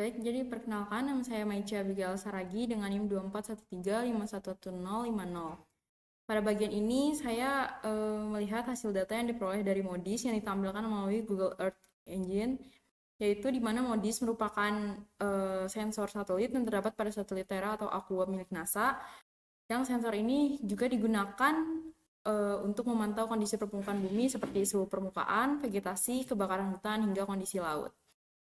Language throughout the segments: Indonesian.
Baik, jadi perkenalkan nama saya Maica Abigail Saragi dengan NIM 2413511050. Pada bagian ini saya melihat hasil data yang diperoleh dari MODIS yang ditampilkan melalui Google Earth Engine, yaitu di mana MODIS merupakan sensor satelit yang terdapat pada satelit Terra atau Aqua milik NASA, yang sensor ini juga digunakan untuk memantau kondisi permukaan bumi seperti suhu permukaan, vegetasi, kebakaran hutan, hingga kondisi laut.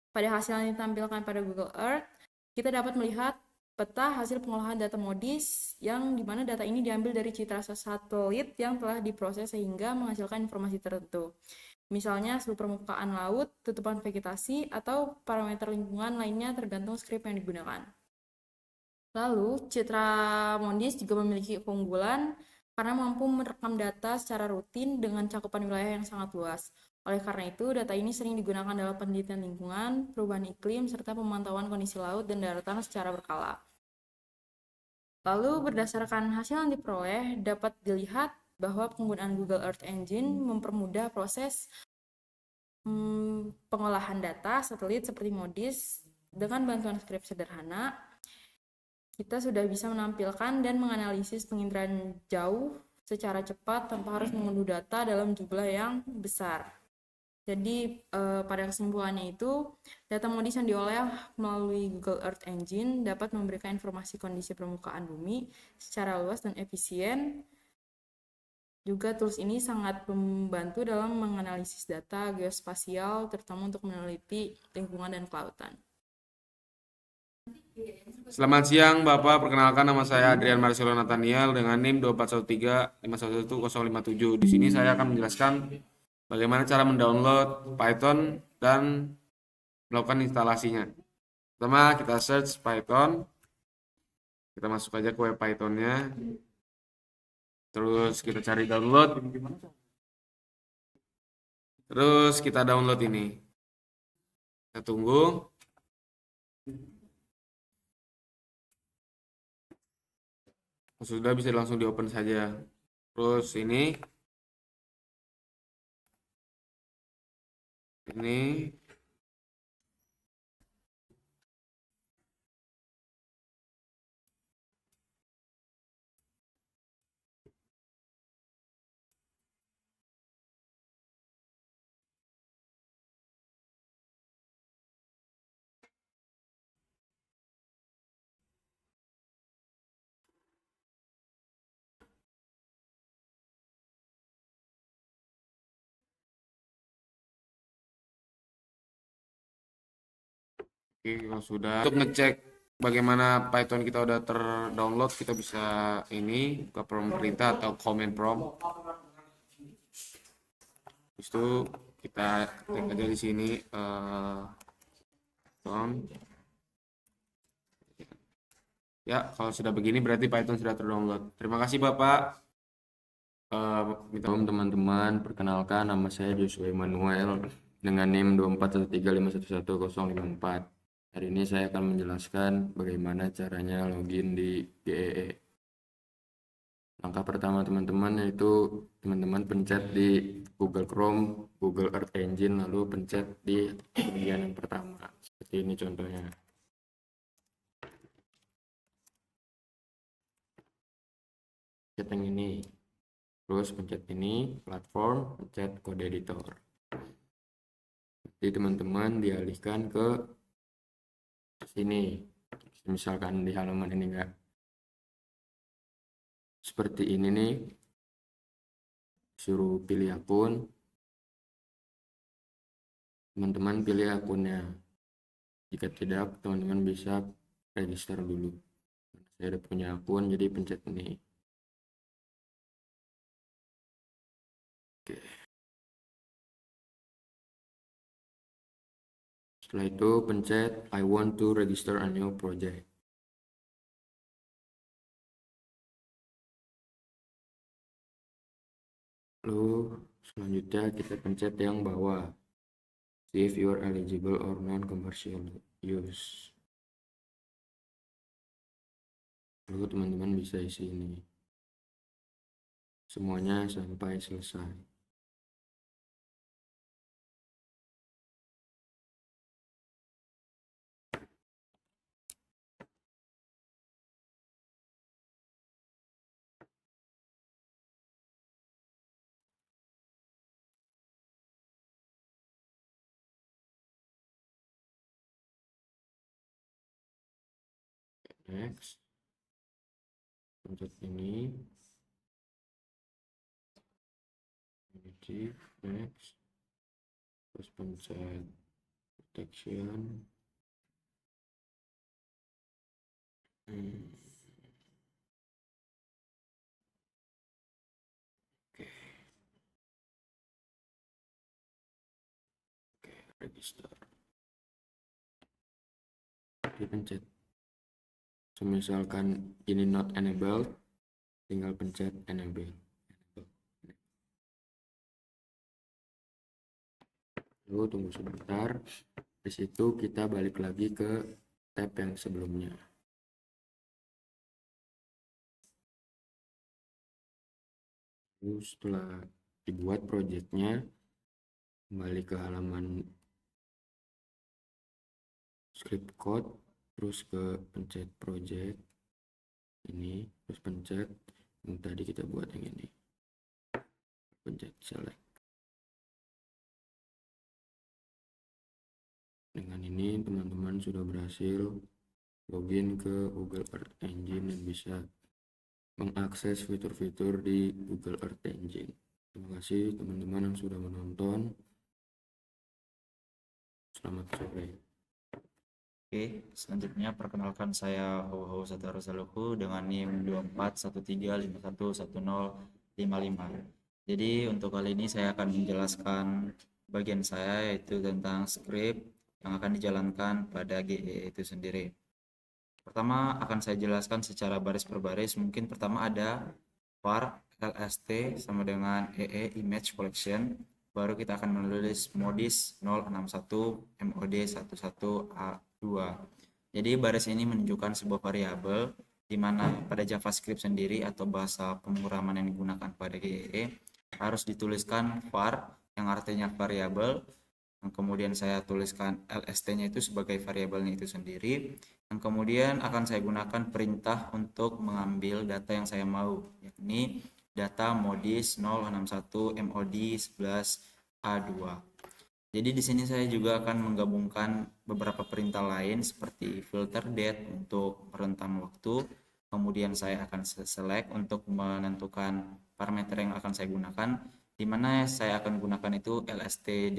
Pada hasil yang ditampilkan pada Google Earth, kita dapat melihat peta hasil pengolahan data MODIS yang dimana data ini diambil dari citra satelit yang telah diproses sehingga menghasilkan informasi tertentu. Misalnya suhu permukaan laut, tutupan vegetasi, atau parameter lingkungan lainnya tergantung skrip yang digunakan. Lalu, citra MODIS juga memiliki keunggulan karena mampu merekam data secara rutin dengan cakupan wilayah yang sangat luas. Oleh karena itu, data ini sering digunakan dalam penelitian lingkungan, perubahan iklim, serta pemantauan kondisi laut dan daratan secara berkala. Lalu, berdasarkan hasil yang diperoleh, dapat dilihat bahwa penggunaan Google Earth Engine mempermudah proses pengolahan data satelit seperti MODIS dengan bantuan skrip sederhana. Kita sudah bisa menampilkan dan menganalisis penginderaan jauh secara cepat tanpa harus mengunduh data dalam jumlah yang besar. Jadi pada kesimpulannya itu, data MODIS yang diolah melalui Google Earth Engine dapat memberikan informasi kondisi permukaan bumi secara luas dan efisien. Juga tools ini sangat membantu dalam menganalisis data geospasial, terutama untuk meneliti lingkungan dan kelautan. Selamat siang Bapak, perkenalkan nama saya Adrian Marcelo Nathaniel dengan NIM 2413511057. Di sini saya akan menjelaskan bagaimana cara mendownload Python dan melakukan instalasinya. Pertama kita search Python, kita masuk aja ke web Pythonnya, terus kita cari download, terus kita download ini. Kita tunggu. Sudah bisa langsung di open saja. Terus ini oke, kalau sudah. Untuk ngecek bagaimana Python kita udah terdownload, kita bisa ini buka prompt perintah atau command prompt. Habis itu kita ketik aja di sini ya, kalau sudah begini berarti Python sudah terdownload. Terima kasih Bapak. Teman-teman, perkenalkan nama saya Joshua Emmanuel dengan NIM 2413511054. Hari ini saya akan menjelaskan bagaimana caranya login di GEE. Langkah pertama teman-teman yaitu teman-teman pencet di Google Chrome, Google Earth Engine, lalu pencet di bagian yang pertama. Seperti ini contohnya. Pencet yang ini. Terus pencet ini, platform, pencet kode editor. Jadi teman-teman dialihkan ke sini. Misalkan di halaman ini enggak. Seperti ini nih. Suruh pilih akun. Teman-teman pilih akunnya. Jika tidak, teman-teman bisa register dulu. Saya udah punya akun, jadi pencet ini. Oke. Setelah itu pencet I want to register a new project. Lalu selanjutnya kita pencet yang bawah. See if you are eligible or non-commercial use. Lalu teman-teman bisa isi ini. Semuanya sampai selesai. next, pencet ini, next, terus pencet protection, register, dipencet. Misalkan ini not enabled, tinggal pencet enable. Lalu tunggu sebentar. Di situ kita balik lagi ke tab yang sebelumnya. Lalu setelah dibuat projectnya, kembali ke halaman script code, terus ke pencet project ini, terus pencet yang tadi kita buat yang ini, pencet select. Dengan ini teman-teman sudah berhasil login ke Google Earth Engine dan bisa mengakses fitur-fitur di Google Earth Engine. Terima kasih teman-teman yang sudah menonton. Selamat sore. Oke, selanjutnya perkenalkan saya Hoho Sataro Saluhu dengan NIM 2413511055. Jadi untuk kali ini saya akan menjelaskan bagian saya yaitu tentang script yang akan dijalankan pada GEE itu sendiri. Pertama akan saya jelaskan secara baris per baris. Mungkin pertama ada var lst sama dengan image collection. Baru kita akan menulis modis 061 mod 11a2. Jadi baris ini menunjukkan sebuah variabel di mana pada JavaScript sendiri atau bahasa pemrograman yang digunakan pada GEE harus dituliskan var yang artinya variabel. Yang kemudian saya tuliskan lst-nya itu sebagai variabelnya itu sendiri. Yang kemudian akan saya gunakan perintah untuk mengambil data yang saya mau, yakni data modis 061 mod 11a2. Jadi di sini saya juga akan menggabungkan beberapa perintah lain seperti filter date untuk rentang waktu. Kemudian saya akan select untuk menentukan parameter yang akan saya gunakan, di mana saya akan gunakan itu LSTD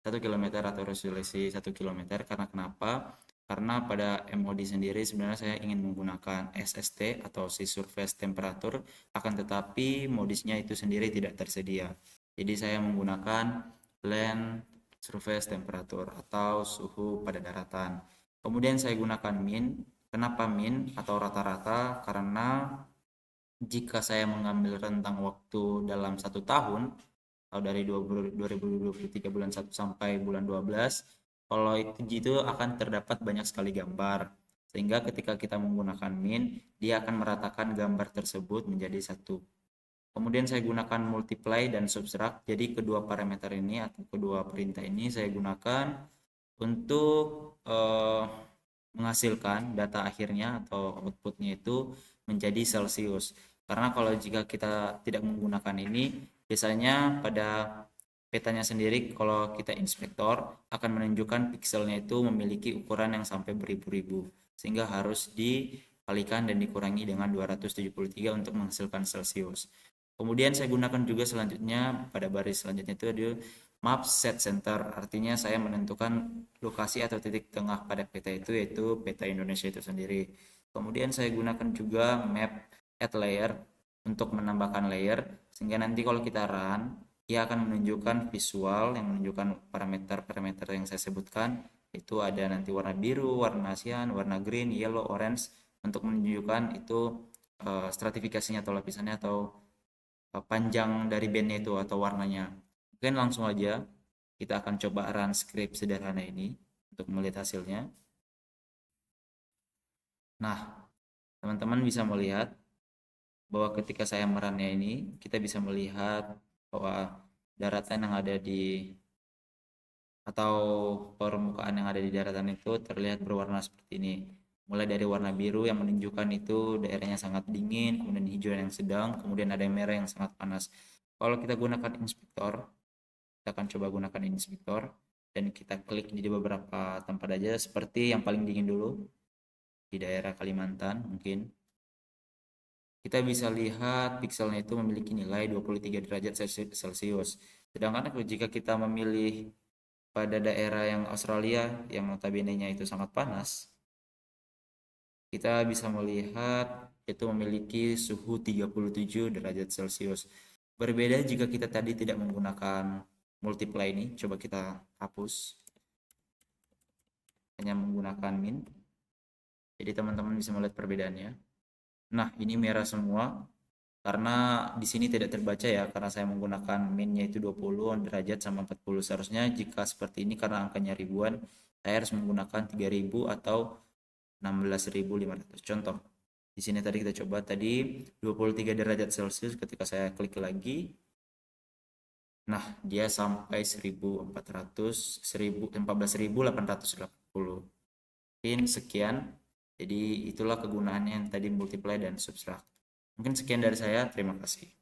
1 km atau resolusi 1 km. Karena kenapa? Karena pada MOD sendiri sebenarnya saya ingin menggunakan SST atau si surface temperature, akan tetapi modisnya itu sendiri tidak tersedia. Jadi saya menggunakan land surface temperature atau suhu pada daratan. Kemudian saya gunakan min. Kenapa min atau rata-rata? Karena jika saya mengambil rentang waktu dalam 1 tahun atau dari 2023 bulan 1 sampai bulan 12, kalau itu akan terdapat banyak sekali gambar, sehingga ketika kita menggunakan min, dia akan meratakan gambar tersebut menjadi satu. Kemudian saya gunakan multiply dan subtract. Jadi kedua parameter ini atau kedua perintah ini saya gunakan untuk menghasilkan data akhirnya atau outputnya itu menjadi Celsius. Karena kalau jika kita tidak menggunakan ini, biasanya pada petanya sendiri kalau kita inspektor akan menunjukkan pikselnya itu memiliki ukuran yang sampai beribu-ribu, sehingga harus dikalikan dan dikurangi dengan 273 untuk menghasilkan Celsius. Kemudian saya gunakan juga selanjutnya pada baris selanjutnya itu ada map set center, artinya saya menentukan lokasi atau titik tengah pada peta itu yaitu peta Indonesia itu sendiri. Kemudian saya gunakan juga map add layer untuk menambahkan layer, sehingga nanti kalau kita run ia akan menunjukkan visual yang menunjukkan parameter-parameter yang saya sebutkan. Itu ada nanti warna biru, warna cyan, warna green, yellow, orange untuk menunjukkan itu stratifikasinya atau lapisannya atau panjang dari bandnya itu atau warnanya. Mungkin langsung aja kita akan coba run script sederhana ini untuk melihat hasilnya. Nah, teman-teman bisa melihat bahwa ketika saya merunnya ini, kita bisa melihat bahwa daratan yang ada di atau permukaan yang ada di daratan itu terlihat berwarna seperti ini. Mulai dari warna biru yang menunjukkan itu daerahnya sangat dingin, kemudian hijau yang sedang, kemudian ada merah yang sangat panas. Kalau kita gunakan inspektor, kita akan coba gunakan inspektor dan kita klik di beberapa tempat aja seperti yang paling dingin dulu. di daerah Kalimantan mungkin. Kita bisa lihat pikselnya itu memiliki nilai 23 derajat Celcius. Sedangkan jika kita memilih pada daerah yang Australia yang notabene-nya itu sangat panas, kita bisa melihat itu memiliki suhu 37 derajat Celcius. Berbeda jika kita tadi tidak menggunakan multiply ini, coba kita hapus. Hanya menggunakan min. Jadi teman-teman bisa melihat perbedaannya. Nah, ini merah semua karena di sini tidak terbaca ya, karena saya menggunakan minnya itu 20 derajat sama 40. Seharusnya jika seperti ini karena angkanya ribuan, saya harus menggunakan 3000 atau 16.500. Contoh, di sini tadi kita coba tadi 23 derajat Celcius, ketika saya klik lagi, nah dia sampai 14.880. Mungkin sekian. Jadi itulah kegunaannya yang tadi multiply dan subtract. Mungkin sekian dari saya. Terima kasih.